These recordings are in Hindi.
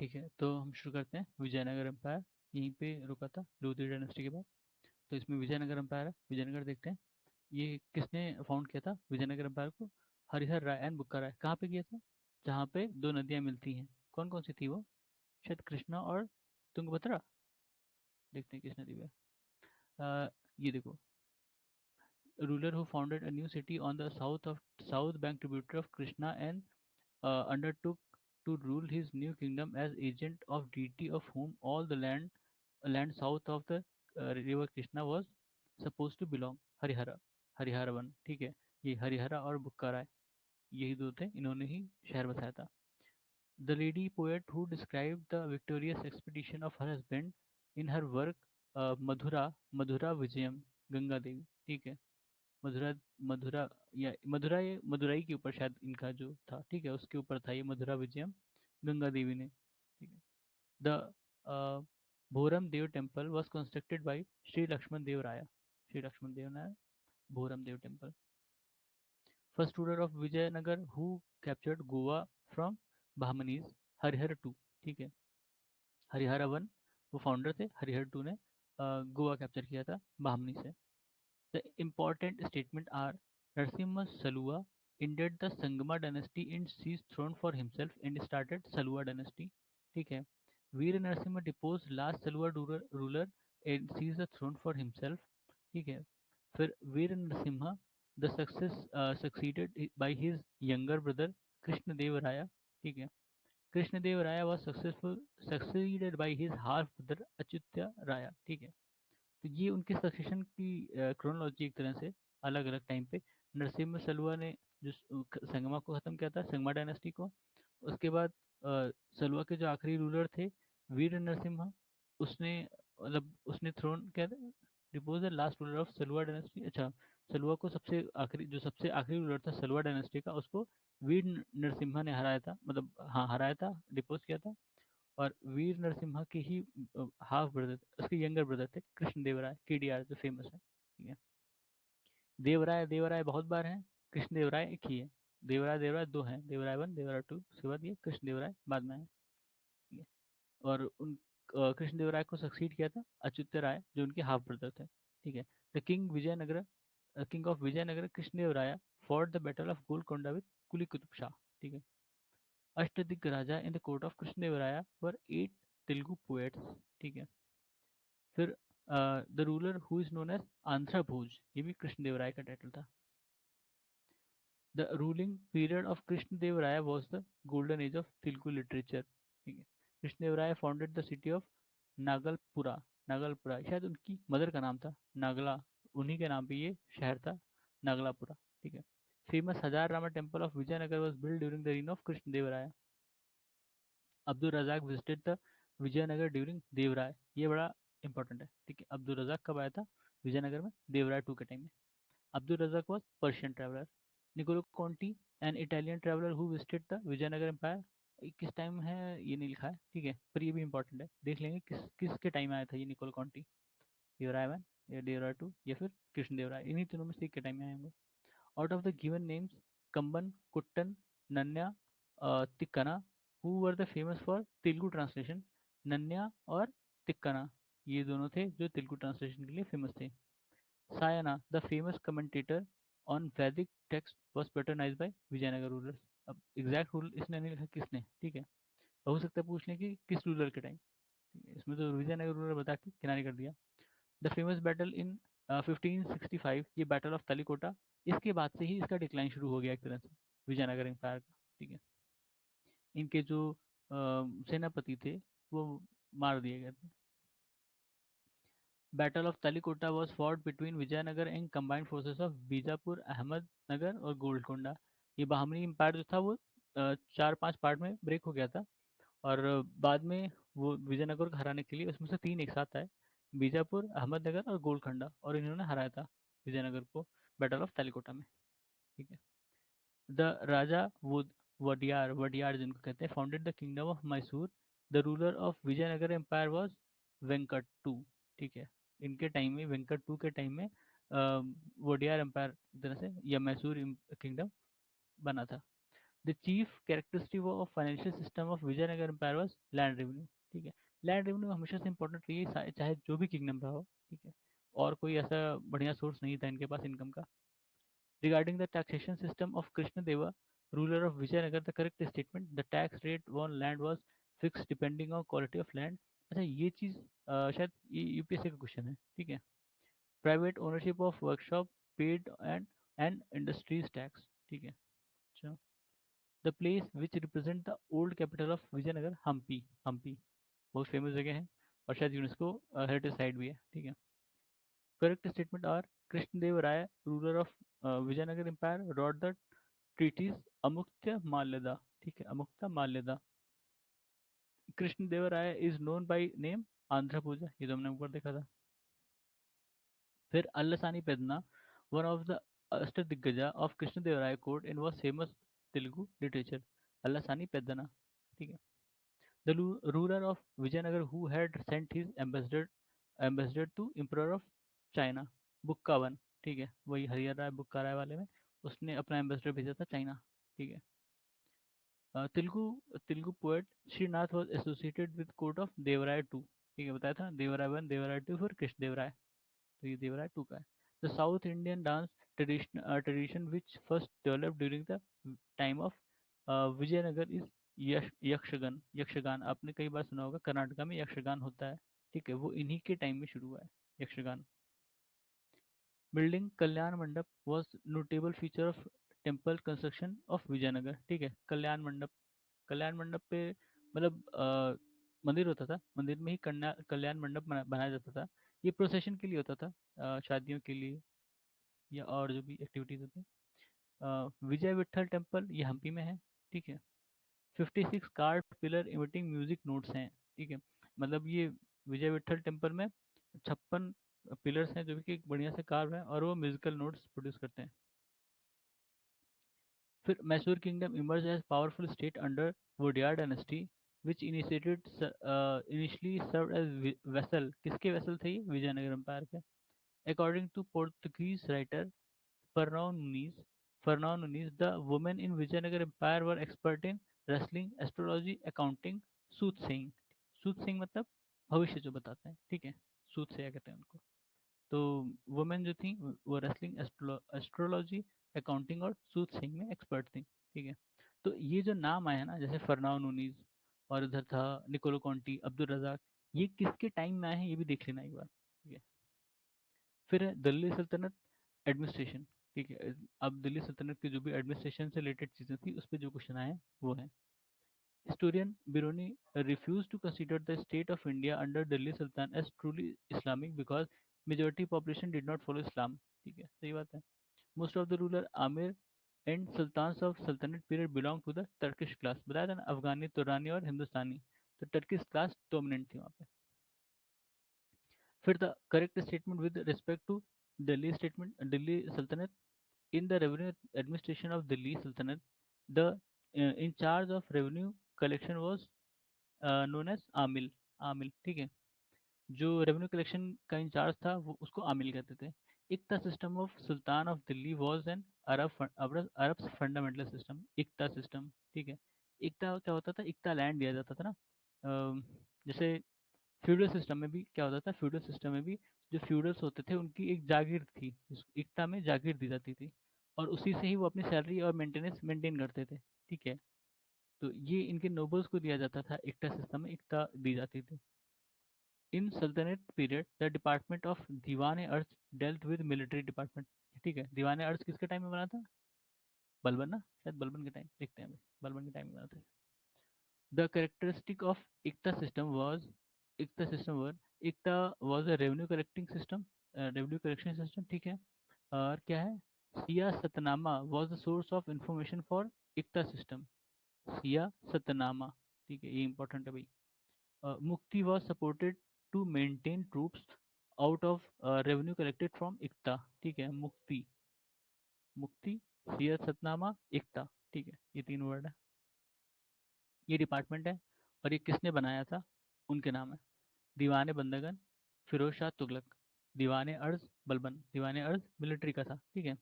ठीक है, तो हम शुरू करते हैं। विजयनगर एम्पायर यहीं पे रुका था लोधी डायनेस्टी के बाद। तो इसमें विजयनगर एम्पायर है, विजयनगर देखते हैं। ये किसने फाउंड किया था विजयनगर एम्पायर को? हरिहर राय एंड बुक्का राय। कहाँ पे किया था? जहाँ पे दो नदियाँ मिलती हैं। कौन कौन सी थी वो? शायद कृष्णा और तुंगभद्रा। देखते हैं किस नदी पे। ये देखो, ruler who founded a new city on the south bank tributary of Krishna and undertook to rule his new kingdom as agent of deity of whom all the land south of the river Krishna was supposed to belong. Harihara, हरिहरवन। ठीक है, ये हरिहरा और बुक्का राय यही दो थे, इन्होंने ही शहर बसाया था। The lady poet who described the victorious expedition of her husband in her work मधुरा विजयम, गंगा देवी। ठीक है, मधुरा मधुरा या मधुरा, ये मदुराई के ऊपर शायद इनका जो था, ठीक है, उसके ऊपर था ये मधुरा विजयम, गंगा देवी ने। ठीक है। The Bhoram Dev temple was constructed by Shri Lakshman Dev Raya. Shri Lakshman Dev Narayan, Bhoram Dev temple. First ruler of Vijayanagar who captured Goa from Bahmanis, Harihar two. ठीक है, हरिहर वन वो फाउंडर थे, हरिहर टू ने गोवा कैप्चर किया था बहमनी से। The important statement are Narasimha Salua ended the Sangama dynasty and seized throne for himself and started Salua dynasty. ठीक है, वीर Narasimha deposed last Salua ruler and seized the throne for himself. ठीक है, फिर वीर Narasimha the succeeded by his younger brother Krishnadeva राया। ठीक है, कृष्णदेव राया was succeeded by his half brother अच्युत्य राया। ठीक है, तो ये उनके सक्सेशन की क्रोनोलॉजी एक तरह से अलग अलग टाइम पे। नरसिम्हा सलुआ ने जो संगमा को खत्म किया था, संगमा डायनेस्टी को। उसके बाद सलुआ के जो आखिरी रूलर थे वीर नरसिम्हा, उसने मतलब उसने थ्रोन क्या था, depose the last ruler of Salua dynasty. अच्छा, सलुआ को सबसे आखिरी, जो सबसे आखिरी रूलर था सलुआ डायनेस्टी का, उसको वीर नरसिम्हा ने हराया था, मतलब हाँ हराया था, डिपोज किया था। और वीर नरसिम्हा के ही हाफ ब्रदर, उसके यंगर ब्रदर थे कृष्णदेवराय, केडीआर जो फेमस है। ठीक है, देवराय देवराय बहुत बार हैं, कृष्णदेवराय एक ही है। देवराय देवराय दो हैं, देवराय वन देवराय टू, उसके बाद ये कृष्णदेवराय बाद में है। ठीक है, और उन कृष्णदेवराय को सक्सीड किया था अच्युत राय जो उनके हाफ ब्रदर थे। ठीक है, the king Vijayanagar, king of Vijayanagar Krishnadevaraya for the battle of Golconda with Quli Qutub Shah. ठीक है, Ashtadiggaj in the court of Krishnadevaraya were 8 Telugu poets. ठीक है, फिर the ruler who is known as Andhra Bhoj, ये भी कृष्णदेवराय का टाइटल था। The ruling period of Krishnadevaraya was the golden age of Telugu literature. ठीक है, Krishnadevaraya founded the city of Nagalapura. नागलपुरा शायद उनकी मदर का नाम था, नागला, उन्हीं के नाम पे ये शहर था, नागलापुरा। ठीक है, famous Hazara Rama temple of Vijayanagar was build during the reign of Krishnadevaraya. Abdul Razzaq visited the Vijayanagar during Devaraya, ये बड़ा इंपॉर्टेंट है। ठीक है, अब्दुल रजाक कब आया था विजयनगर में? देवराय टू के टाइम में। Abdul Razzaq was Persian traveller. Niccolo Conti an Italian traveller who visited the Vijayanagar empire. किस टाइम है ये नहीं लिखा है, ठीक है, पर ये भी इंपॉर्टेंट है, देख लेंगे किस किसके टाइम आया था ये निकोलो कॉन्टी। देवराय वन या देवराय टू या फिर कृष्णदेवराय, इन्हीं तीनों में से एक के टाइम में आए होंगे। Out of the given names Kamban, Kuttan, Nannaya, Tikkana, who were the famous for Telugu translation. Nannaya और तिक्कना ये दोनों थे जो तेलुगु ट्रांसलेशन के लिए फेमस थे। Sayana the famous commentator on Vedic text was patronised by Vijayanagara rulers. अब एग्जैक्ट रूल इसने नहीं लिखा किसने, ठीक है, हो सकता है पूछ लें कि किस रूलर के टाइम। इसमें तो विजयनगर रूलर बता के किनारे कर दिया। द फेमस बैटल इन 1565, ये बैटल ऑफ तलीकोटा, इसके बाद से ही इसका डिक्लाइन शुरू हो गया एक तरह से विजयनगर एम्पायर का। ठीक है, इनके जो सेनापति थे वो मार दिए गए थे। Battle of Talikota was fought between Vijayanagara and combined forces of Bijapur, Ahmednagar और गोलकोंडा। ये बहमनी एम्पायर जो था वो 4-5 पार्ट में ब्रेक हो गया था, और बाद में वो विजयनगर को हराने के लिए उसमें से 3 एक साथ आए, बीजापुर, अहमदनगर और गोलकोंडा, और इन्होंने हराया था विजयनगर को बैटल ऑफ तलीकोटा में। ठीक है, द राजा वडियार, वडियार जिनको कहते हैं, founded the kingdom of Mysore. The ruler of Vijayanagar empire was Venkata two. ठीक है, इनके टाइम में, वेंकट टू के टाइम में वोडियार एम्पायर एक तरह से या मैसूर किंगडम बना था। The chief characteristic of financial system of Vijayanagar empire was land revenue. ठीक है, लैंड रेवेन्यू हमेशा से इंपॉर्टेंट रही है, चाहे जो भी किंगडम रहा हो। ठीक है, और कोई ऐसा बढ़िया सोर्स नहीं था इनके पास इनकम का। Regarding the taxation system of Krishnadeva ruler of Vijayanagara, the correct statement, the tax rate on land was fixed depending on quality of land. अच्छा ये चीज़ शायद ये यूपीएससी का क्वेश्चन है। ठीक है, private ownership of workshop paid and industries tax. ठीक है, अच्छा the place which represent the old capital of Vijayanagar, Hampi. Hampi बहुत फेमस जगह है और शायद यूनेस्को हेरिटेज साइट भी है। ठीक है, correct statement are Krishnadeva Raya ruler of Vijayanagar empire wrote the treatise Amuktamalyada. ठीक है, Amuktamalyada. Krishnadeva Raya is known by name Andhra Pooja, ये तो हमने ऊपर देखा था। फिर Allasani Peddana one of the Ashtadiggaja of Krishnadeva Raya court in was famous Telugu literature, Allasani Peddana. ठीक है, the ruler of Vijayanagar who had sent his ambassador to emperor of China, Bukka one. ठीक है, वही हरिहर राय बुक्का राय वाले में उसने अपना एम्बेसडर भेजा था चाइना। ठीक है, Telugu Telugu poet Srinath was associated with court of Devaraya two. ठीक है, बताया था देवराय वन देवराय टू फिर कृष्ण देवराय, तो ये देवराय टू का है। The south Indian dance tradition which first developed during the time of Vijayanagara is Yakshagana. Yakshagana आपने कई बार सुना होगा, कर्नाटका में यक्षगान होता है। ठीक है, वो इन्हीं के टाइम में शुरू हुआ है Yakshagana. Building Kalyana mandapa was notable feature of temple construction of Vijayanagara. ठीक है, कल्याण मंडप, कल्याण मंडप पे मतलब मंदिर होता था, मंदिर में ही कल्याण मंडप बनाया जाता था। ये प्रोसेशन के लिए होता था, शादियों के लिए या और जो भी एक्टिविटीज होती है। विजय विठल टेम्पल ये हम्पी में है। ठीक है, 56 card pillar emitting music notes हैं। ठीक है, मतलब ये विजय विठल टेम्पल में 56 पिलर्स हैं जो कि बढ़िया से कार्व हैं और वो म्यूजिकल नोट्स प्रोड्यूस करते हैं। फिर Mysore kingdom emerge as powerful state under Wodeyar dynasty which initially serve as vassal. किसके वेसल थे ये? विजयनगर एम्पायर के। According to Portuguese writer Fernão Nunes, the women in Vijayanagar Empire were expert in wrestling, astrology, accounting, soothsaying। soothsaying मतलब भविष्य जो बताते हैं। ठीक है, soothsayer कहते हैं उनको। तो वुमेन जो थी वो रेसलिंग, एस्ट्रोलॉजी, अकाउंटिंग और सूथसेइंग में एक्सपर्ट थी। ठीक है, तो ये जो नाम आया ना, जैसे फरनाओ नूनीज और इधर था निकोलो कॉन्टी, अब्दुल रजाक, ये किसके टाइम में आए हैं ये भी देख लेना एक बार। ठीक है, फिर है दिल्ली सल्तनत एडमिनिस्ट्रेशन। ठीक है, अब दिल्ली सल्तनत की जो भी एडमिनिस्ट्रेशन से रिलेटेड चीज़ें थी उस पर जो क्वेश्चन आए हैं वो है। Historian Biruni refused to consider the state of India under Delhi Sultan as truly Islamic because majority population did not follow Islam। ठीक है, सही बात है। Most of the ruler Amir and sultans of Sultanate period belong to the Turkish class। बताया था ना, अफगानी, तुरानी और हिंदुस्तानी, तो टर्किश क्लास डोमिनेंट थी वहाँ पे। फिर the correct statement with respect to Delhi statement, Delhi sultanate in the revenue administration of Delhi Sultanate, the in charge of revenue collection was known as आमिल। आमिल, ठीक है, जो रेवेन्यू कलेक्शन का इंचार्ज था वो उसको आमिल कहते थे। Iqta system of sultan of Delhi was an Arab fundamental system, iqta system. ठीक है, इक्ता क्या होता था? इक्ता लैंड दिया जाता था ना, जैसे फ्यूडल सिस्टम में भी क्या होता था, फ्यूडल सिस्टम में भी जो फ्यूडल्स होते थे उनकी एक जागीर थी, इक्ता में जागीर दी जाती थी और उसी से ही वो अपनी सैलरी और मेंटेनेंस मेंटेन करते थे। ठीक है, तो ये इनके नोबल्स को दिया जाता था, इक्ता सिस्टम में इक्ता दी जाती थी। इन सल्तनत पीरियड द डिपार्टमेंट ऑफ दीवान अर्ज डेल्ट विद मिलिट्री डिपार्टमेंट। ठीक है, दीवान अर्ज किसके टाइम में बना था? बलबन ना, शायद बलबन के टाइम, देखते हैं अभी, बलबन के टाइम में बना था। The characteristic of iqta system was, iqta system were, iqta was a revenue collecting system, revenue collection system. ठीक है, और क्या है? Siyasatnama was the source of information for iqta system, Siyasatnama. ठीक है, ये इंपॉर्टेंट है भाई। Mukti was supported to maintain troops out of revenue collected from इक्ता। ठीक है, मुक्ति, मुक्ति, सियत सतनामा, इक्ता। ठीक है, ये तीन वर्ड है, ये डिपार्टमेंट है और ये किसने बनाया था? उनके नाम है, दीवाने बंदगन फिरोज शाह तुगलक, दीवाने अर्ज बलबन, दीवाने अर्ज मिलिट्री का था। ठीक है,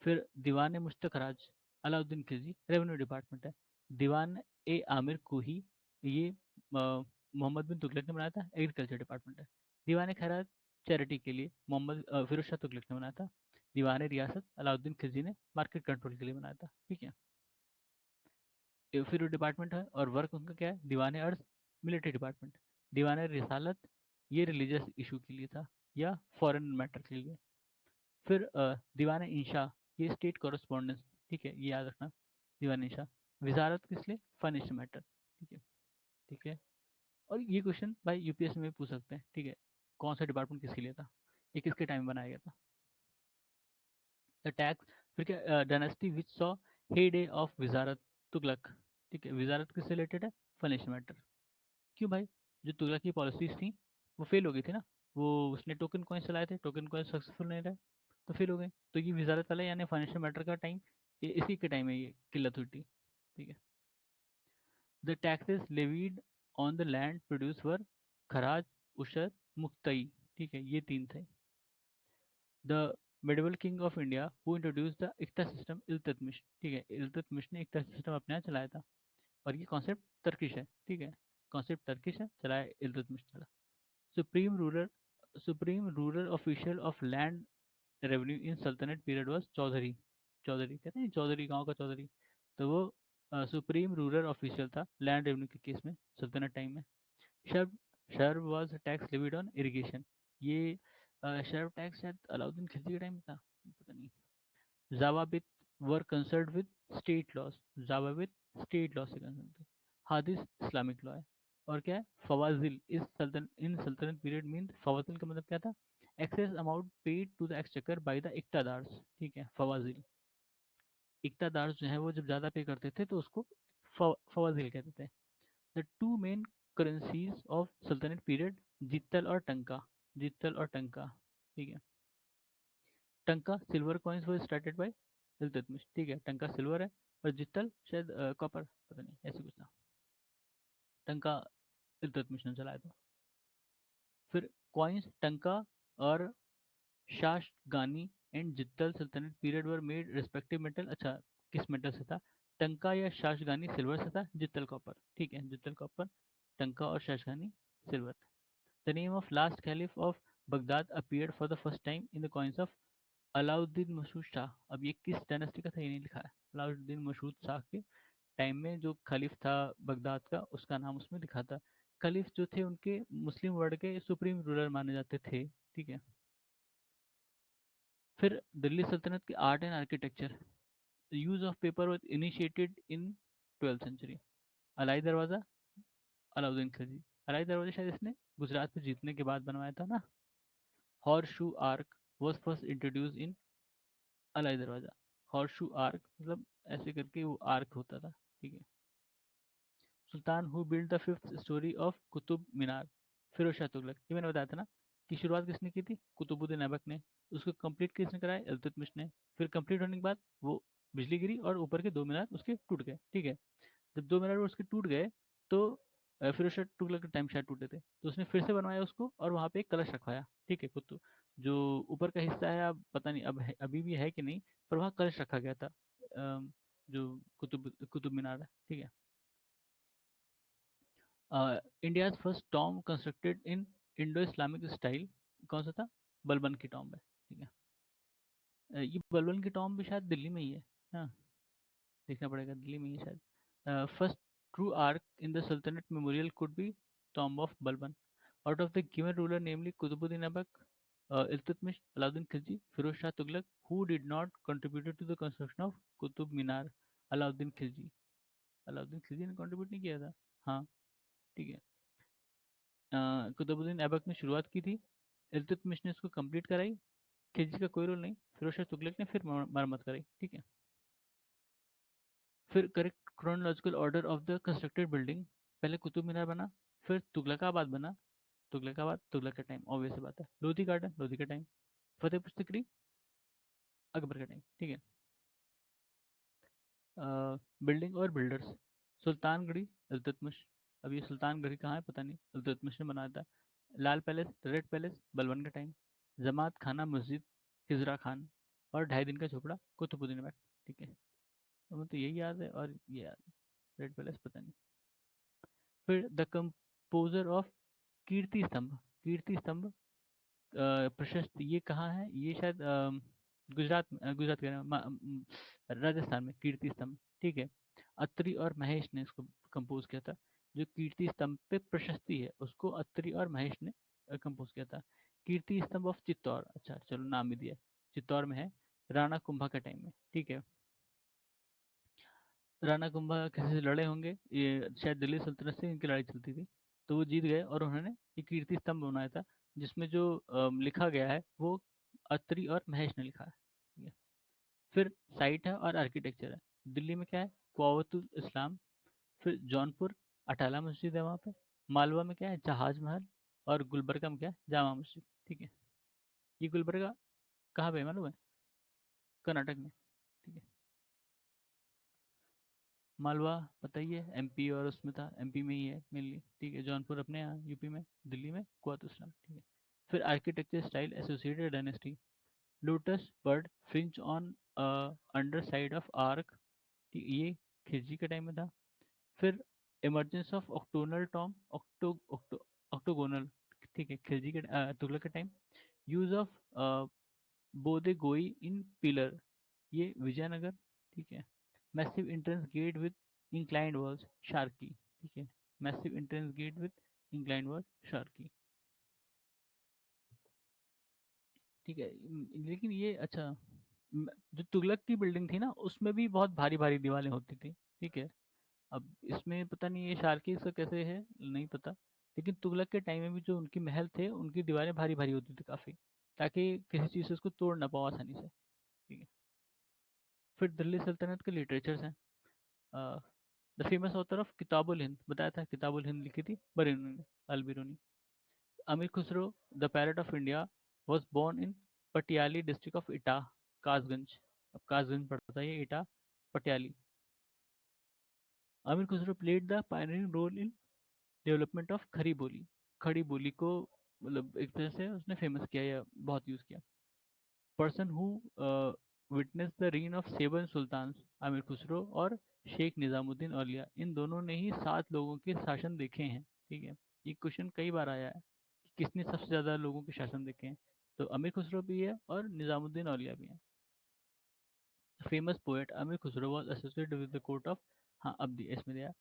फिर दीवाने मुश्तखराज, अलाउद्दीन खिलजी रेवेन्यू डिपार्टमेंट है। दीवान ए आमिर को ही ये मोहम्मद बिन तुगलक ने बनाया था, एग्रीकल्चर डिपार्टमेंट है। दीवान खैरात चैरिटी के लिए फिरोज शाह तुगलक ने बनाया था। दीवान रियासत अलाउद्दीन खिलजी ने मार्केट कंट्रोल के लिए बनाया था। ठीक है, ये फिर डिपार्टमेंट है और वर्क उनका क्या है, दीवान अर्ज मिलिट्री डिपार्टमेंट। दीवान रिसालत ये रिलीजियस इशू के लिए था या फॉरेन मैटर के लिए। फिर दीवान इंशा ये स्टेट कॉरेस्पॉन्डेंस। ठीक है, ये याद रखना, दीवान इंशा। वजारत किस लिए, फाइनेंशियल मैटर। ठीक है, ठीक है। और ये क्वेश्चन भाई यूपीएससी में भी पूछ सकते हैं। ठीक है, कौन सा डिपार्टमेंट किसके लिए था, ये किसके टाइम बनाया गया था। द टैक्स, फिर क्या, dynasty which saw hey of वजारत तुगलक। ठीक है, वजारत किससे रिलेटेड है, फाइनेंशियल मैटर। क्यों भाई, जो तुगलक की पॉलिसीज थी वो फेल हो गई थी ना, वो उसने टोकन कॉइन चलाए थे, टोकन कॉइन सक्सेसफुल नहीं रहे तो फेल हो गए। तो ये वजारत वाला यानी फाइनेंशियल मैटर का टाइम, ये इसी के टाइम में ये किल्लत हुई थी। ठीक है, the taxes levied on the land produce were kharaj, ushr, मुक्तई। ठीक है, ये तीन थे। The medieval king of India who introduce the iqta system, Iltutmish. ठीक है, इल्तुतमिश ने इक्ता सिस्टम अपने यहाँ चलाया था और ये कॉन्सेप्ट तर्किश है। ठीक है, कॉन्सेप्ट तर्किश है, चलाया इल्तुतमिश चला। Supreme rural supreme rural official of land revenue in सल्तनत पीरियड वाज चौधरी। चौधरी कहते हैं चौधरी, गांव का चौधरी। तो वो सुप्रीम रूरल ऑफिशियल था लैंड रेवेन्यू के केस में सल्तनत टाइम में। Sharb sharb was tax levied on irrigation. ये शर्व टैक्स शायद अलाउद्दीन खिलजी के टाइम में था, पता नहीं। Zawabit were concerned with state laws. Zawabit state law से कंसर्न थे। हादिस इस्लामिक लॉ है। और क्या है, फवाजिल इस सल्तन इन सल्तनत पीरियड मीन, फवाजिल का मतलब क्या था, excess amount paid to the exchequer by the iqtadars. ठीक है, फवाजिल, इक्तादार्स जो है वो जब ज्यादा पे करते थे तो उसको फवाजिल कहते थे। The two main currencies of सल्तनत पीरियड, जित्तल और टंका। जित्तल और टंका। ठीक है, टंका silver coins were started by Iltutmish. ठीक है, टंका सिल्वर है और जित्तल शायद कॉपर, पता नहीं ऐसे कुछ था। टंका इल्तुतमिश ने चलाया था। फिर कॉइन्स टंका और शाशगानी एंड जित्तल सल्तनत period were made respective metal. अच्छा, किस मेटल से था, टंका या शाशगानी सिल्वर से था, जित्तल कॉपर। ठीक है, जित्तल कॉपर, टंका और shashgani silver. The name of last caliph of Baghdad appeared for the first time in the coins of Alauddin Masud Shah. अब ये किस डायनेस्टी का था ये नहीं लिखा है। अलाउद्दीन मशहूद शाह के टाइम में जो खलीफ था बगदाद का, उसका नाम उसमें लिखा था। खलीफ जो थे उनके मुस्लिम वर्ल्ड के सुप्रीम रूलर माने जाते थे। ठीक है, फिर दिल्ली सल्तनत की art and architecture, use of paper was initiated in 12th century. Alai Darwaza, Alauddin Khilji. Alai दरवाजा शायद इसने गुजरात में जीतने के बाद बनवाया था ना। Horse shoe arch was first introduce in Alai Darwaza. Horse shoe arc मतलब ऐसे करके वो आर्क होता था। ठीक है, sultan who build the fifth story of Qutub Minar, Firoz Shah Tughlaq. ये मैंने बताया था ना कि शुरुआत किसने की थी, कुतुबुद्दीन ऐबक ने। उसको कंप्लीट किसने कराया, इल्तुतमिश ने। फिर कंप्लीट होने के बाद वो बिजली गिरी और ऊपर के दो मीनार उसके टूट गए। ठीक है, जब दो मीनार उसके टूट गए तो फिरोज शाह तुगलक के टाइम शायद टूटे थे, तो उसने फिर से बनवाया उसको और वहाँ पे एक कलश रखवाया। ठीक है, कुतुब जो ऊपर का हिस्सा है, अब पता नहीं अब है, अभी भी है कि नहीं, पर वहाँ कलश रखा गया था। जो कुतुब मीनार है। ठीक है, India's first Tom constructed in Indo Islamic style, कौन सा था, बलबन की टॉम्ब है। ठीक है, ये बलबन की टॉम्ब भी शायद दिल्ली में ही है। हाँ, देखना पड़ेगा, दिल्ली में ही है शायद। First true arch in the sultanate memorial could be tomb of Balban. Out of the given ruler namely Qutubuddin Aibak, Iltutmish, Alauddin Khilji, Firoz Shah Tughlaq, who did not contributed to the construction of Qutub Minar, Alauddin Khilji. Alauddin Khilji ने कंट्रीब्यूट नहीं किया था। हाँ, ठीक है। कुतुबुद्दीन ऐबक ने शुरुआत की थी, इल्तुतमिश ने इसको कंप्लीट कराई, खिलजी का कोई रोल नहीं, फिरोज शाह तुगलक ने फिर मरम्मत कराई। ठीक है, फिर correct chronological order of the constructed building, पहले कुतुब मीनार बना, फिर तुगलकाबाद बना, तुगलकाबाद तुगलक का टाइम, ऑब्वियस बात है। लोधी गार्डन लोधी का टाइम, फतेहपुर सिकरी अकबर का टाइम। ठीक है, बिल्डिंग और बिल्डर्स, सुल्तानगढ़ी इल्तुतमिश। अब ये सुल्तानगढ़ी कहाँ है पता नहीं, इल्तुतमिश ने बनाया था। लाल पैलेस, रेड पैलेस, बलबन का टाइम। जमात खाना मस्जिद, हिजरा खान। और 2.5 दिन का झोपड़ा, कुतुबुद्दीन ऐबक। ठीक है, हमें तो यही याद है और ये याद है, रेड पैलेस पता नहीं। फिर द कंपोजर ऑफ कीर्ति स्तंभ। कीर्ति स्तंभ प्रशस्त, ये कहाँ है, ये शायद गुजरात में, गुजरात कह रहा हूँ, राजस्थान में कीर्ति स्तंभ, ठीक है। अत्रि और महेश ने इसको कंपोज किया था। जो कीर्ति स्तंभ पे प्रशस्ति है उसको अत्रि और महेश ने कंपोज किया था। कीर्ति स्तंभ ऑफ चित्तौड़, अच्छा चलो नाम ही दिया, चित्तौड़ में है, राणा कुंभा के टाइम में, ठीक है। राणा कुंभा किसी से लड़े होंगे, ये शायद दिल्ली सल्तनत से इनकी लड़ाई चलती थी, तो वो जीत गए और उन्होंने ये कीर्ति स्तंभ बनाया था, जिसमें जो लिखा गया है वो अत्रि और महेश ने लिखा है, ठीक है। फिर साइट है और आर्किटेक्चर है। दिल्ली में क्या है, कुआवतुल इस्लाम। फिर जौनपुर अटाला मस्जिद है वहाँ पे। मालवा में क्या है, जहाज महल। और गुलबर्गा में क्या है, जामा मस्जिद, ठीक है। ये गुलबर्गा कहाँ पे है मालूम है, कर्नाटक में, ठीक है। मालवा पता ही है, एमपी और उसमें था, एमपी में ही है मेनली, ठीक है। जौनपुर अपने यहाँ यूपी में, दिल्ली में कुआत इस्लाम, ठीक है। फिर architecture style associated dynasty, lotus bird fringe on under side of arc, ये खिलजी के टाइम में था। फिर इमरजेंस ऑफ ऑक्टोनल टॉम, ऑक्टोगोनल, ठीक है, खिलजी के तुगलक के टाइम। यूज ऑफ बोदे गोई इन पिलर, ये विजयनगर, ठीक है। Massive entrance gate with inclined walls, Sharqi, ठीक है। Massive entrance gate with inclined walls, Sharqi, ठीक है। लेकिन ये अच्छा, जो तुगलक की बिल्डिंग थी ना उसमें भी बहुत भारी भारी दीवारें होती थी, ठीक है। अब इसमें पता नहीं ये शार्की से कैसे है, नहीं पता। लेकिन तुगलक के टाइम में भी जो उनकी महल थे उनकी दीवारें भारी भारी होती थी काफी, ताकि किसी चीज से उसको तोड़ ना पाओ आसानी से, ठीक है। फिर दिल्ली सल्तनत के लिटरेचर्स हैं। The famous author of Kitabul Hind, बताया था किताबुल हिंद लिखी थी बरूनी ने, Al Biruni. Amir Khusro the parrot of India was born in Patiali district of Etah, Kasganj. अब कासगंज पड़ता है ये, Etah, Patiali. Amir Khusro played the pioneering role in development of Khadi Boli. खड़ी बोली को मतलब एक तरह से उसने फेमस किया या बहुत यूज किया। Person who witness the reign of seven sultan, Amir Khusro और शेख निजामुद्दीन औलिया, इन दोनों ने ही 7 लोगों के शासन देखे हैं, ठीक है। ये क्वेश्चन कई बार आया है कि किसने सबसे ज्यादा लोगों के शासन देखे हैं, तो अमीर खुसरो भी है और निजामुद्दीन औलिया भी है। फेमस पोएट अमीर Khusro was associated with the court of, हाँ अब दिया इसमें दिया,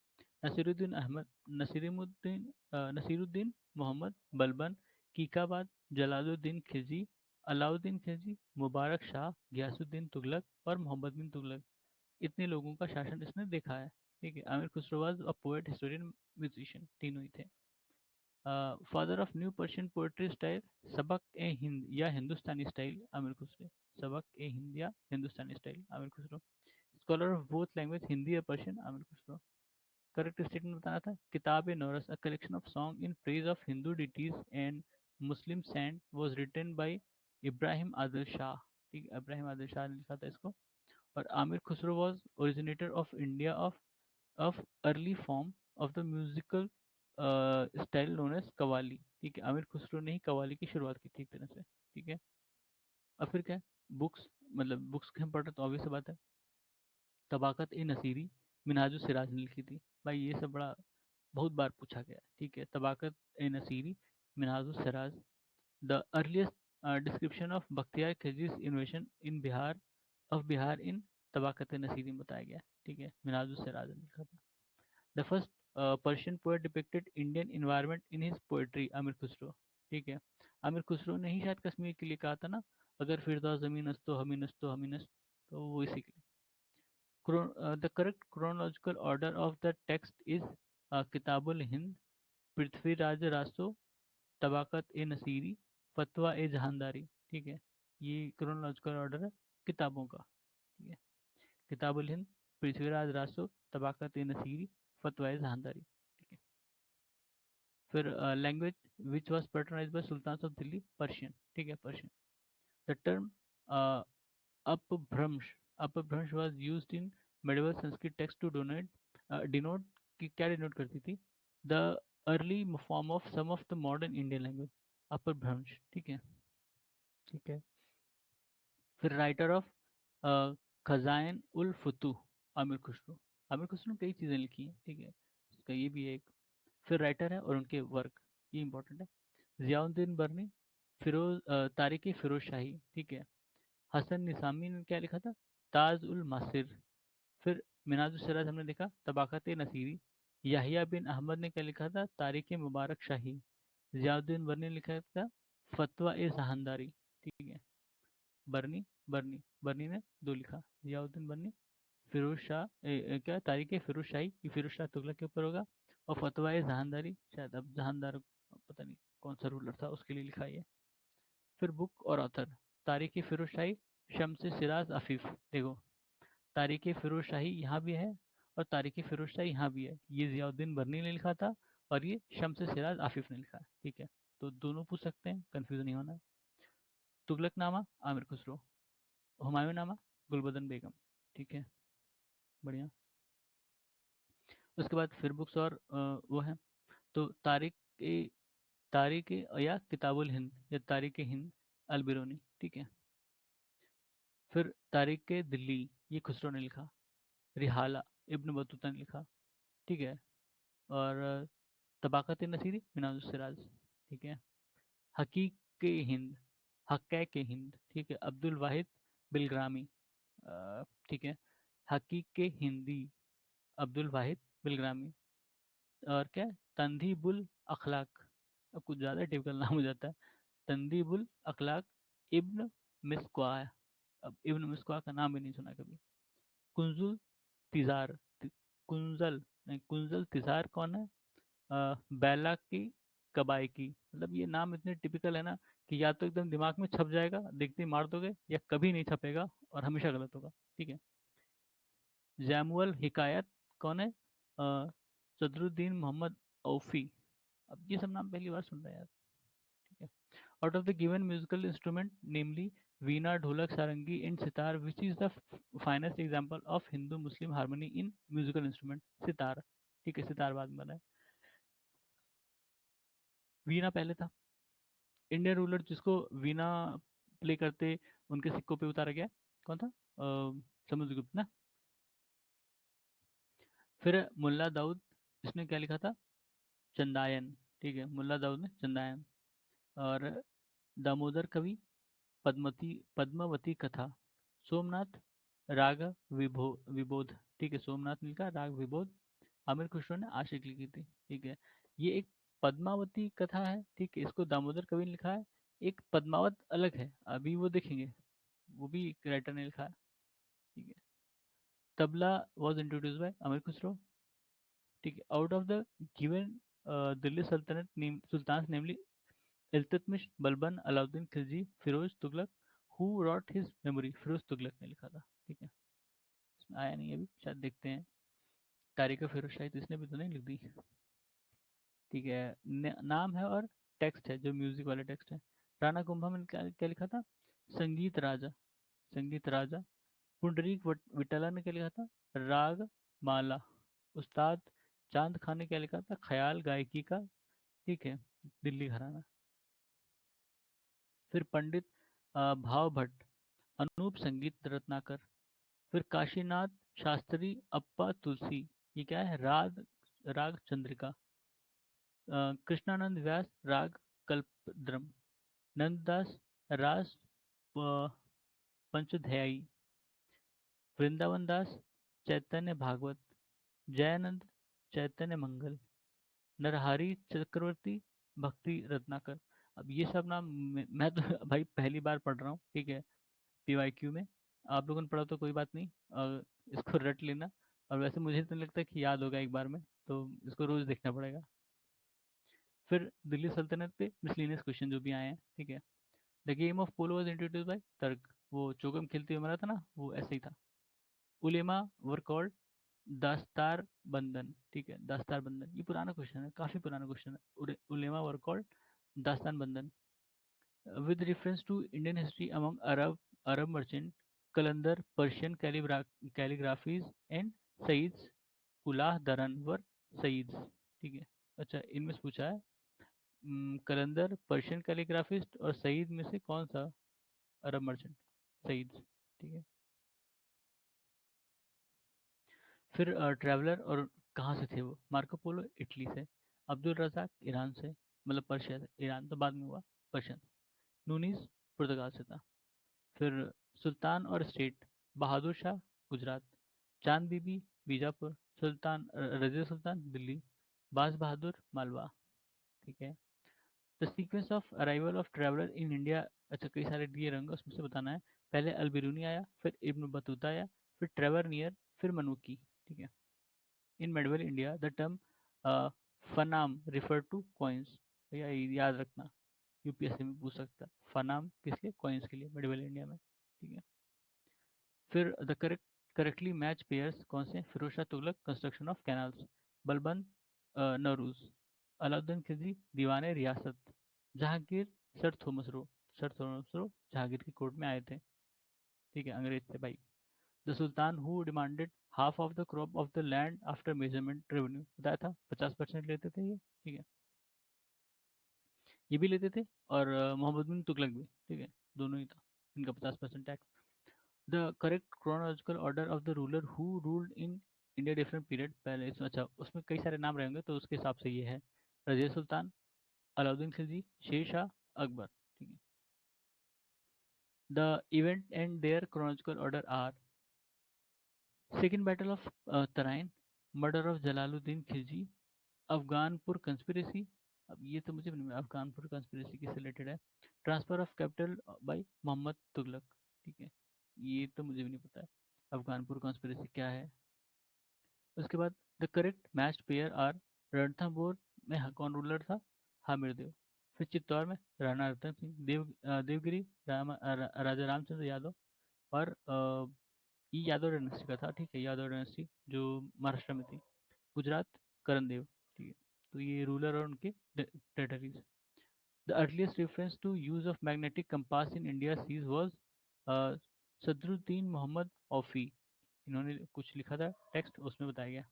नसीरुद्दीन अहमद, नसीरुद्दीन नसीरुद्दीन मोहम्मद बलबन, कीकाबाद, जलालुद्दीन खिलजी, अलाउद्दीन खिलजी, मुबारक शाह, गयासुद्दीन तुगलक और मोहम्मद बिन तुगलक, इतने लोगों का शासन इसने देखा है, ठीक है। Aamir Khusro was a poet, historian, musician, तीनों ही थे। Father of new Persian poetry style, सबक ए हिंद या हिंदुस्तानी स्टाइल, आमिर खुसरो। सबक ए हिंद या Hindustani style, Amir Khusro. Scholar of both language, Hindi और Persian, Amir Khusro. Correct statement बताना था, Kitab e Nauras, a collection of song in praise of Hindu deities and Muslim saint, was written by Ibrahim Adil Shah, ठीक है, इब्राहिम आदिल शाह ने लिखा था इसको। और Amir Khusro was originator of India of early form of the musical style known as qawwali, ठीक है। आमिर खुसरो ने ही कवाली की शुरुआत की थी एक तरह से, ठीक है। अब फिर क्या है, बुक्स, मतलब बुक्स के हम पढ़ रहे तो ऑब्वियस बात है, तबाकत ए नसीरी मिनहाजुल सिराज ने लिखी थी। भाई ये सब बड़ा बहुत बार पूछा गया है, ठीक है। Tabaqat e Nasiri Minhajul Siraj, the earliest description of Bakhtiyar Khilji's invasion in Bihar of Bihar in Tabaqat e Nasiri में बताया गया, ठीक है। मिनहाजुल सिराज ने लिखा था। The first Persian poet depicted Indian environment in his poetry, Aamir Khusro, ठीक है। आमिर खुसरो ने ही शायद कश्मीर के लिए कहा था ना, अगर फिरदौस ज़मीन अस्त तो हमीन अस्त तो हमीन अस्त, तो वो इसी के लिए। The correct chronological order of the text is किताबुल Hind, Prithviraj Raso, Tabaqat e Nasiri, फतवा ए जहानदारी, ठीक है। ये क्रोनोलॉजिकल ऑर्डर है किताबों का, ठीक है। किताबुल हिंद, पृथ्वीराज रासो, तबाकत ए नसीरी, फतवा ए जहानदारी, ठीक है। फिर language which was patronised by sultan of Delhi, Persian, ठीक है, Persian. The term Apabhramsha, Apabhramsha was used in medieval Sanskrit text to donate denote, कि क्या डिनोट करती थी, the early form of some of the modern Indian language, Apabhramsha, ठीक है, ठीक है। फिर राइटर ऑफ खजाइन उल फुतूह, आमिर खुसरो। आमिर खुसरो ने कई चीज़ें लिखी हैं, ठीक है, उसका ये भी है एक। फिर राइटर है और उनके वर्क, ये इंपॉर्टेंट है। जियाउद्दीन बर्नी, तारिक फिरोज शाही, ठीक है। हसन निसामी ने क्या लिखा था? ताज उल मासिर। फिर मिनाजुल सिराज हमने देखा, तबाकत नसीरी। याहिया बिन अहमद ने क्या लिखा था? तारिक मुबारक शाही। जियाउद्दीन बर्नी ने लिखा था फतवा ए जहानदारी, ठीक है। बर्नी बर्नी बर्नी ने दो लिखा, जियाउद्दीन बर्नी। फिरोज शाह क्या तारिक फिरोज शाही, ये फिरोज शाह तुगलक के ऊपर होगा। और फतवा ए जहानदारी, शायद अब जहानदार पता नहीं कौन सा रूलर था उसके लिए लिखा है ये। फिर बुक और ऑथर, तारिक फिरोज शाही, शम्स सिराज आफिफ। देखो, तारिक फिरोज शाही यहाँ भी है और तारिक फिरोज शाही यहाँ भी है। ये जियाउद्दीन बर्नी ने लिखा था और ये शम्स सिराज आफिफ ने लिखा है, ठीक है। तो दोनों पूछ सकते हैं, कंफ्यूज नहीं होना है। तुगलकनामा आमिर खुसरो, हुमायूंनामा गुलबदन बेगम, ठीक है, बढ़िया। उसके बाद फिर बुक्स और वो है, तो तारिक या किताबुल हिंद या तारिक हिंद अल बिरूनी, ठीक है। फिर तारिक दिल्ली, ये खुसरो ने लिखा। रिहाला इब्न बतूता ने लिखा, ठीक है। और तबाकत नसीरी मिनाजुल सिराज, ठीक है। हकीक के हिंद, हक्कै के हिंद, ठीक है, अब्दुल वाहिद बिलग्रामी, ठीक है। हकीक के हिंदी, अब्दुल वाहिद बिलग्रामी। और क्या है? तंदीबुल अखलाक, अब कुछ ज़्यादा टिपिकल नाम हो जाता है। तंदीबुल अखलाक इब्न मिस्क्वा। अब इब्न मिस्क्वा का नाम भी नहीं सुना कभी। कुंजुल तिजार, कुंजल नहीं, कुंजल तिजार कौन है? बैला की कबाई की। मतलब ये नाम इतने टिपिकल है ना कि या तो एकदम दिमाग में छप जाएगा, देखते ही मार दोगे, या कभी नहीं छपेगा और हमेशा गलत होगा, ठीक है। जैमुअल हिकायत कौन है? सदरुद्दीन मोहम्मद औफी। अब ये सब नाम पहली बार सुन रहे हैं यार, ठीक है। Out of the given musical instrument namely veena, dholak, sarangi and sitar, which is the finest example of Hindu Muslim harmony in musical instrument? Sitar, ठीक है, सितार बाद में बना है। वीणा पहले था। इंडियन रूलर जिसको वीणा प्ले करते उनके सिक्कों पे उतारा गया, कौन था? समुद्रगुप्त ना। फिर मुल्ला दाऊद, इसने क्या लिखा था? चंदायन, ठीक है, मुल्ला दाऊद ने चंदायन। और दामोदर कवि, पद्मावती कथा। सोमनाथ, राग विबोध, ठीक है, सोमनाथ ने लिखा राग विबोध। आमिर खुसरो ने आशिक लिखी थी, ठीक है। ये एक पद्मावती कथा है, ठीक है, इसको दामोदर कवि ने लिखा है। एक पद्मावत अलग है, अभी वो देखेंगे, वो भी एक राइटर ने लिखा है, ठीक है। Tabla was introduce by Amir Khusro, ठीक है। Out of the given Delhi sultanate name sultan namely Iltutmish, Balban, Alauddin Khilji, Firoz Tughlaq, who wrote his memory? Firoz Tughlaq ने लिखा था, ठीक है। इसमें आया नहीं अभी, शायद देखते हैं। तारिक फिरोज शायद इसने भी तो नहीं लिख दी, ठीक है। नाम है और टेक्स्ट है जो म्यूजिक वाला टेक्स्ट है। राणा कुंभा में क्या क्या लिखा था? संगीत राजा, संगीत राजा। पुंडरीक विठला ने क्या लिखा था? राग माला। उस्ताद चांद खान ने क्या लिखा था? ख्याल गायकी का, ठीक है, दिल्ली घराना। फिर पंडित भाव भट्ट, अनूप संगीत रत्नाकर। फिर काशीनाथ शास्त्री अप्पा तुलसी, ये क्या है? राग चंद्रिका। कृष्णानंद व्यास राग कल्पद्रम। नंददास रास पंचध्यायी। वृंदावन दास चैतन्य भागवत। जयानंद चैतन्य मंगल। नरहरि चक्रवर्ती भक्ति रत्नाकर। अब ये सब नाम मैं तो भाई पहली बार पढ़ रहा हूँ, ठीक है, पीवाईक्यू में। आप लोगों ने पढ़ा तो कोई बात नहीं, इसको रट लेना। और वैसे मुझे तो नहीं लगता कि याद होगा एक बार में, तो इसको रोज देखना पड़ेगा। फिर दिल्ली सल्तनत पे मिसलिनियस क्वेश्चन जो भी आए हैं, ठीक है। The game of polo was introduce by तर्क, वो चोगम खेलते हुए मरा था ना, वो ऐसे ही था। उलेमा वर कॉल्ड दास्तार बंदन, ठीक है, दास्तार बंदन, ये पुराना क्वेश्चन है, काफी पुराना क्वेश्चन है। उलेमा वर कॉल्ड दास्तान बंदन। With reference to Indian history among Arab merchant, Qalandar, Persian calligraphies and Sayyid's Ulah Daran were Sayyids, ठीक है। अच्छा, इनमें से पूछा है कलंदर, पर्शियन कैलीग्राफिस्ट और सईद में से कौन सा अरब मर्चेंट? सईद, ठीक है। फिर ट्रैवलर और कहाँ से थे वो? मार्को पोलो इटली से, अब्दुल रज़ाक ईरान से, मतलब पर्शिया से, ईरान तो बाद में हुआ, पर्शिया से। नूनीस पुर्तगाल से था। फिर सुल्तान और स्टेट, बहादुर शाह गुजरात, चांद बीबी बीजापुर, सुल्तान रजिया सुल्तान दिल्ली, बाज बहादुर मालवा। ठीक है। The sequence of arrival of traveller in India, अच्छा कई सारे दिए रंग उसमें से बताना है। पहले अल बिरूनी आया, फिर इब्न बतूता आया, फिर ट्रेवर नियर, फिर मनुकी। ठीक है। In medieval India the term fanam refer to coins, भैया याद रखना, यूपीएससी में पूछ सकता है। फनाम किस लिए? कॉइन्स के लिए, मेडवल इंडिया में। ठीक है। फिर द करेक्टली मैच पेयर्स कौन से? Firoz Shah Tughlaq, construction of canals, Balban Nauroz, Alauddin Khilji, Diwane Riyasat, Jahangir sir Thomas Roe. Sir Thomas Roe Jahangir की कोर्ट में आए थे। ठीक है, अंग्रेज थे भाई। The sultan who demanded half of the crop of the land after measurement revenue, बताया था 50% लेते थे ये। ठीक है, ये भी लेते थे, और मोहम्मद बिन तुगलक भी। ठीक है, दोनों ही था, इनका 50% tax. The correct chronological order of the ruler who ruled in India different period, पहले इसमें, अच्छा उसमें कई सारे नाम रहेंगे तो उसके हिसाब से ये है। रजिया सुल्तान, अलाउद्दीन खिलजी, शेर शाह, अकबर। ठीक है। The event and their chronological order are: second battle of Tarain, murder of Jalaluddin Khilji, Afghanpur conspiracy, अब ये तो मुझे भी नहीं मालूम अफगानपुर कंस्पिरेसी किससे रिलेटेड है, transfer of capital by Mohammad Tughlaq. ठीक है, ये तो मुझे भी नहीं पता है अफगानपुर कंस्पिरेसी क्या है। उसके बाद the correct matched pair are: Ranthambore में कौन रूलर था? हामिर देव। फिर चित्तौड़ में राणा रतन सिंह, देवगिरी राजा रामचंद्र यादव, और ये यादव डायनेस्टी का था। ठीक है, यादव डायनेस्टी जो महाराष्ट्र में थी। गुजरात करण देव। ठीक है, तो ये रूलर और उनके territories. The earliest reference to use of magnetic compass in India sees was Sadruddin Mohammad Aufi, इन्होंने कुछ लिखा था टेक्स्ट, उसमें बताया गया।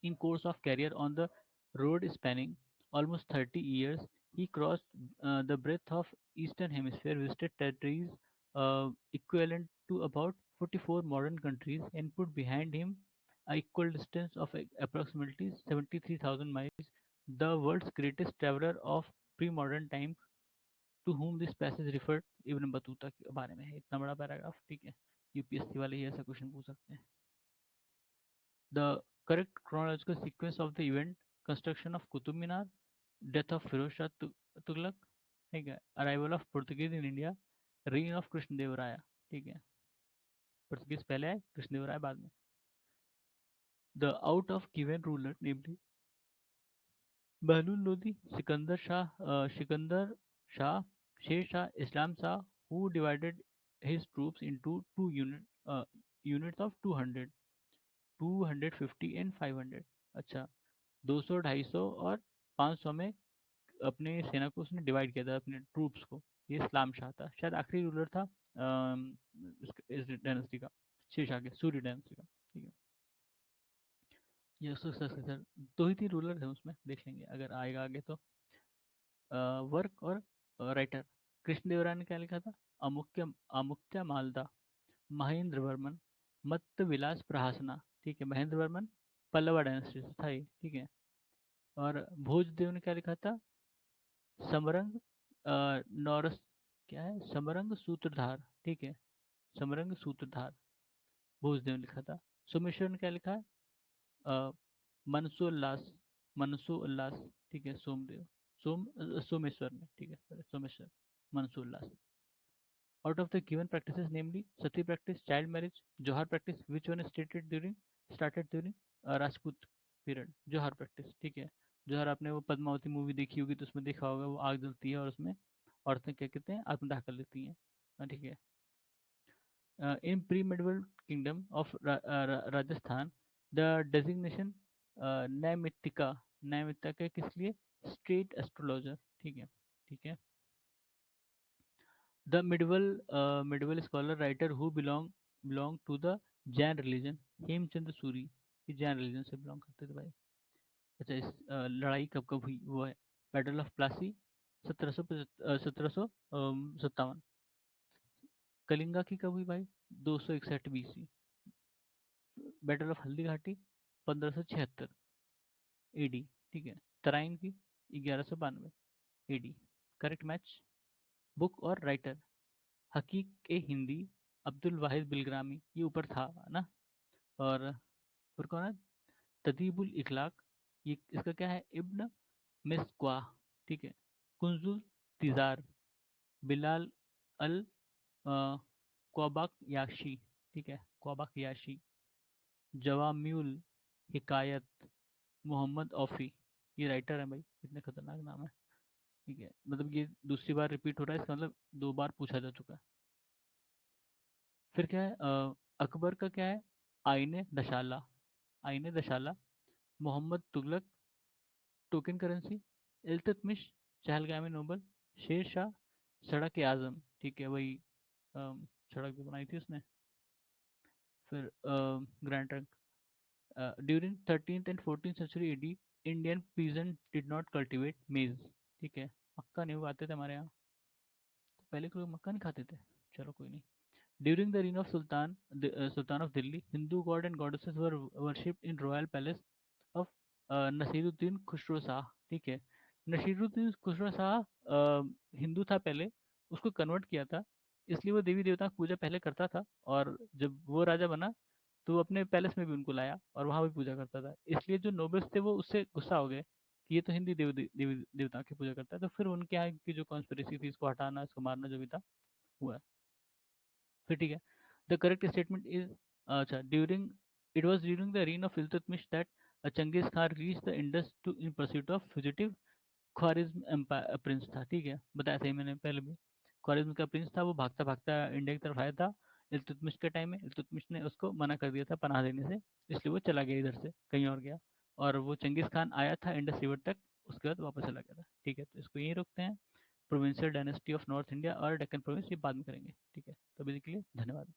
In course of career on the road spanning almost 30 years, he crossed the breadth of Eastern Hemisphere, visited territories equivalent to about 44 modern countries, and put behind him a equal distance of approximately 73,000 miles. The world's greatest traveler of pre-modern time, to whom this passage referred, Ibn Battuta के बारे में है। इतना बड़ा पैराग्राफ। ठीक है, यूपीएससी वाले ये ऐसा क्वेश्चन पूछ सकते हैं। The correct chronological sequence of the event: construction of Qutub Minar, death of Firoz Shah Tughlaq, ठीक है, arrival of Portuguese in India, reign of Krishna देव राय। ठीक है, पोर्तुगीज पहले आए, कृष्ण देव राय बाद में। The out of given ruler namely बहलुल Lodi, Sikandar Shah, Sher Shah, Islam Shah, who divided his troops into units of 200, 250 and 500। अच्छा, 200, 250 और 500 में अपने सेना को उसने डिवाइड किया था, अपने ट्रूप्स को। ये इस्लाम शाह था, शायद आखिरी रूलर था इस डायनेस्टी का, शेरशाह के, सूर्य डायनेस्टी का। ठीक है, ये सर दो ही तीन रूलर थे उसमें, देख लेंगे अगर आएगा आगे तो। वर्क और राइटर, कृष्णदेव राय ने क्या लिखा था? अमुक्य अमुक्त्या मालदा, महेंद्र वर्मन, मत्त विलास प्रहासना। ठीक है, महेंद्र वर्मन पल्लवा डायनेस्टी से था ये। ठीक है, और भोजदेव ने क्या लिखा था? समरंग नौरस, क्या है? समरंग सूत्रधार। ठीक है, समरंग सूत्रधार भोजदेव ने लिखा था। सोमेश्वर ने क्या लिखा है? मनसोल्लास, मनसोल्लास। ठीक है, सोमदेव, सोमेश्वर ने। ठीक है, Someshwara, Manasollasa. Out of the given practices namely sati practice, child marriage, jauhar practice, which one started during Rajput period? Jauhar practice. ठीक है, जोहार, आपने वो पद्मावती मूवी देखी होगी तो उसमें देखा होगा, वो आग जलती है और उसमें औरतें क्या कहते हैं, आत्मदाह कर लेती हैं। ठीक है। In pre medieval kingdom of Rajasthan, the designation naimittika, naimittika किस लिए? State astrologer. ठीक है, ठीक है। The medieval scholar writer who belong to the Jain religion, Hemchandra Suri, ये जैन रिलीजन से बिलोंग करते थे भाई। अच्छा, इस लड़ाई कब कब हुई वो है? Battle of Plassey 1757। कलिंगा की कब हुई भाई? 261 BC। Battle of Haldi Ghati 1576 AD, ठीक है। तराइन की 1192 एडी। Correct match. बुक और राइटर, हकीक ए हिंदी, अब्दुल वाहिद बिलग्रामी, ये ऊपर था ना। और फिर कौन है, तदीबुल इखलाक, ये इसका क्या है, इब्न मिस्क्वा, ठीक है। कुंजुल तिजार, बिलाल अल क्वाबाक याशी, ठीक है, क्वाबाक याशी। जवाम्युल हिकायत, मोहम्मद औफी, ये राइटर है भाई, कितने खतरनाक नाम है, ठीक है। मतलब ये दूसरी बार रिपीट हो रहा है, इसका मतलब 2 बार पूछा जा चुका है। फिर क्या है, अकबर का क्या है, Aine Dashala, Aine Dashala. Mohammad Tughlaq, token currency. Iltutmish, Chahalgani noble. Sher Shah, सड़क ए आजम, ठीक है, वही सड़क जो बनाई थी उसने। फिर grand trunk. During 13th and 14th century AD, Indian peasant did not cultivate मेज, ठीक है। मक्का नहीं उगाते थे हमारे यहाँ, तो पहले के लोग मक्का नहीं खाते थे। चलो कोई नहीं। During the reign of Sultan of Delhi, Hindu god and goddesses were worshipped in royal palace of Nasiruddin Khusro Shah, ठीक है। नसीरुद्दीन खुसरो शाह हिंदू था पहले, उसको कन्वर्ट किया था, इसलिए वो देवी देवता की पूजा पहले करता था। और जब वो राजा बना तो वो अपने पैलेस में भी उनको लाया और वहाँ भी पूजा करता था। इसलिए जो नोबल्स थे वो उससे गुस्सा हो गए कि ये तो हिंदी देवी देवता की पूजा करता है, तो फिर उनके यहाँ की जो कॉन्स्पिरेसी थी, इसको हटाना, इसको मारना, जो भी था, हुआ। फिर ठीक है। द करेक्ट स्टेटमेंट इज, अच्छा, during, it was during the reign of Iltutmish that Genghis Khan reach the Indus to in pursuit of fugitive Khwarazm empire prince था, ठीक है, बताया सही मैंने पहले भी। ख्वारिज्म का प्रिंस था, वो भागता भागता इंडिया की तरफ आया था इल्तुतमिश के टाइम में। इल्तुतमिश ने उसको मना कर दिया था पनाह देने से, इसलिए वो चला गया इधर से, कहीं और गया। और वो चंगेज खान आया था इंडस रिवर तक, उसके बाद वापस चला गया था, ठीक है। तो इसको यहीं रोकते हैं। Provincial dynasty of north India और डेक्कन प्रोविंस, ये बाद में करेंगे, ठीक है। तो अभी के लिए धन्यवाद।